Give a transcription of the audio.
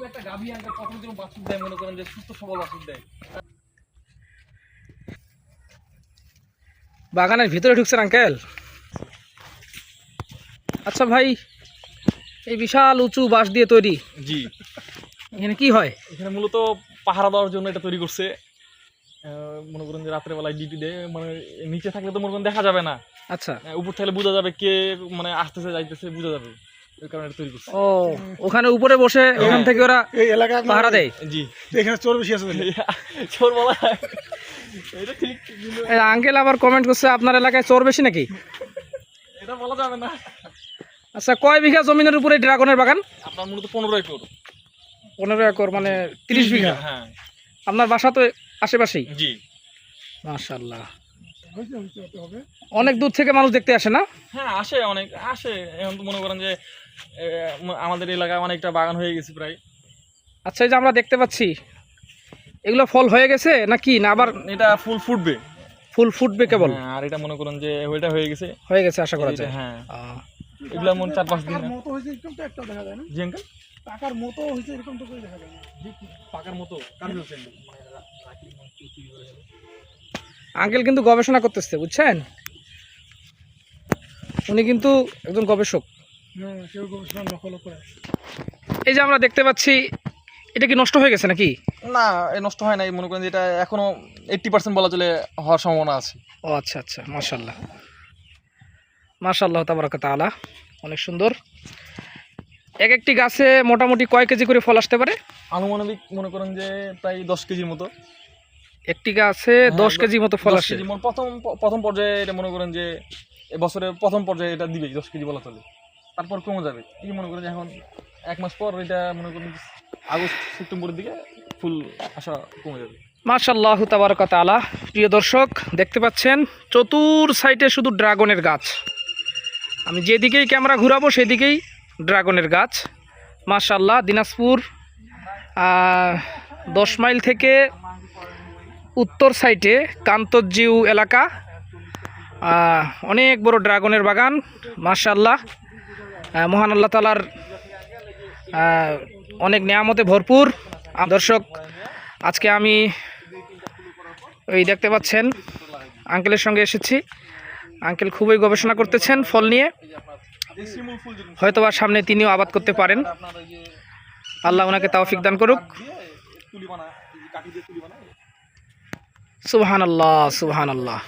একটা গাভী আঙ্কেল কখন যেন বাছুর দেয়, মনে করেন যে সুস্থ সবল বাছুর দেয়। বাগানের ভিতরে ঢুকছেন আঙ্কেল? আচ্ছা ভাই, এই বিশাল উঁচু বাঁশ দিয়ে তৈরি, জি, এখানে কি হয়? এখানে মূলত পাহারা দেওয়ার জন্য এটা তৈরি করছে। মনে করেন যে রাত্রে বেলায় ডিউটি দেয়, মানে নিচে থাকলে তো মনে করেন দেখা যাবে না, আচ্ছা, উপর থাকলে বোঝা যাবে কে মানে আসতেছে যাইতেছে, বোঝা যাবে, ওই কারণে এটা তৈরি করছে। ও ওখানে উপরে বসে ওখান থেকে ওরা এই এলাকায় পাহারা দেয়। জি, এখানে চোর বেশি আছে বলে। চোর বলা হয়। এটা ঠিক, কিন্তু এই আঙ্কেল আবার কমেন্ট করছে আপনার এলাকায় চোর বেশি নাকি? এটা বলা যাবে না। আচ্ছা, কয় বিঘা জমিনের উপরে ড্রাগনের বাগান? আপনার মূলত 15 একর। 15 একর মানে 30 বিঘা। হ্যাঁ, আপনার বাসা তো আশেপাশেই? জি। মাশাআল্লাহ, হইছে হতে হবে। অনেক দূর থেকে মানুষ দেখতে আসে না? হ্যাঁ, আসে, অনেক আসে। এখন তো মনে করেন যে আমাদের এলাকায় অনেকটা বাগান হয়ে গেছে প্রায়। আচ্ছা, এই যে আমরা দেখতে পাচ্ছি এগুলো ফল হয়ে গেছে নাকি না আবার এটা ফুল ফুটবে, ফুল ফুটবে কেবল? হ্যাঁ, আর এটা মনে করেন যে ওইটা হয়ে গেছে। হয়ে গেছে আশা করা যায়। হ্যাঁ, আহ, এগুলা মনে 4-5 দিন। টাকার মতো হয়েছে এরকম তো একটা দেখা যায় না। জি আঙ্কেল, টাকার মতো হয়েছে এরকম তো করে দেখা যায় না। পাকার মতো কাজ হচ্ছে। আঙ্কেল কিন্তু গবেষণা করতেছে, বুঝছেন? উনি কিন্তু একজন গবেষক। হ্যাঁ, কেউ গবেষণা নকল করে। এই যে আমরা দেখতে পাচ্ছি, এটা কি নষ্ট হয়ে গেছে নাকি? না, এ নষ্ট হয় নাই, মনে করেন যে এটা এখনো 80% বলা চলে হওয়ার সম্ভাবনা আছে। ও আচ্ছা আচ্ছা, মাশাআল্লাহ মাশাআল্লাহ তাবারাকা তাআলা, অনেক সুন্দর। এক একটি গাছে মোটামুটি কয় কেজি করে ফল আসতে পারে? আনুমানিক মনে করেন যে প্রায় 10 কেজির মতো। একটি গাছে 10 কেজি মতো ফল 10 আসে? কেজি প্রথম পর্যায়ে এটা মনে করেন যে এবছরের প্রথম পর্যায়ে এটা দিবে 10 কেজি বলা চলে, তারপর কমে যাবে। এই মনে করেন যে এখন 1 মাস পর এটা মনে করেন আগস্ট সেপ্টেম্বরের দিকে ফুল আসা কমে যাবে। মাশাআল্লাহ তাবারাকা তাআলা। প্রিয় দর্শক, দেখতে পাচ্ছেন চতুর সাইডে শুধু ড্রাগনের গাছ। আমি যেদিকেই ক্যামেরা ঘুরাবো সেদিকেই ড্রাগনের গাছ। মাশাআল্লাহ, দিনাজপুর 10 মাইল থেকে উত্তর সাইডে কান্তজিউ এলাকা, অনেক বড় ড্রাগনের বাগান। মাশাআল্লাহ, মহান আল্লাহ তাআলার অনেক নিয়ামতে ভরপুর। দর্শক, আজকে আমি ওই দেখতে পাচ্ছেন আঙ্কেলের সঙ্গে এসেছি। আঙ্কেল খুবই গবেষণা করতেছেন ফল নিয়ে, হয়তোবা সামনে তিনিও আবাদ করতে পারেন। আল্লাহ ওনাকে তৌফিক দান করুক। সুবহানাল্লাহ সুবহানাল্লাহ।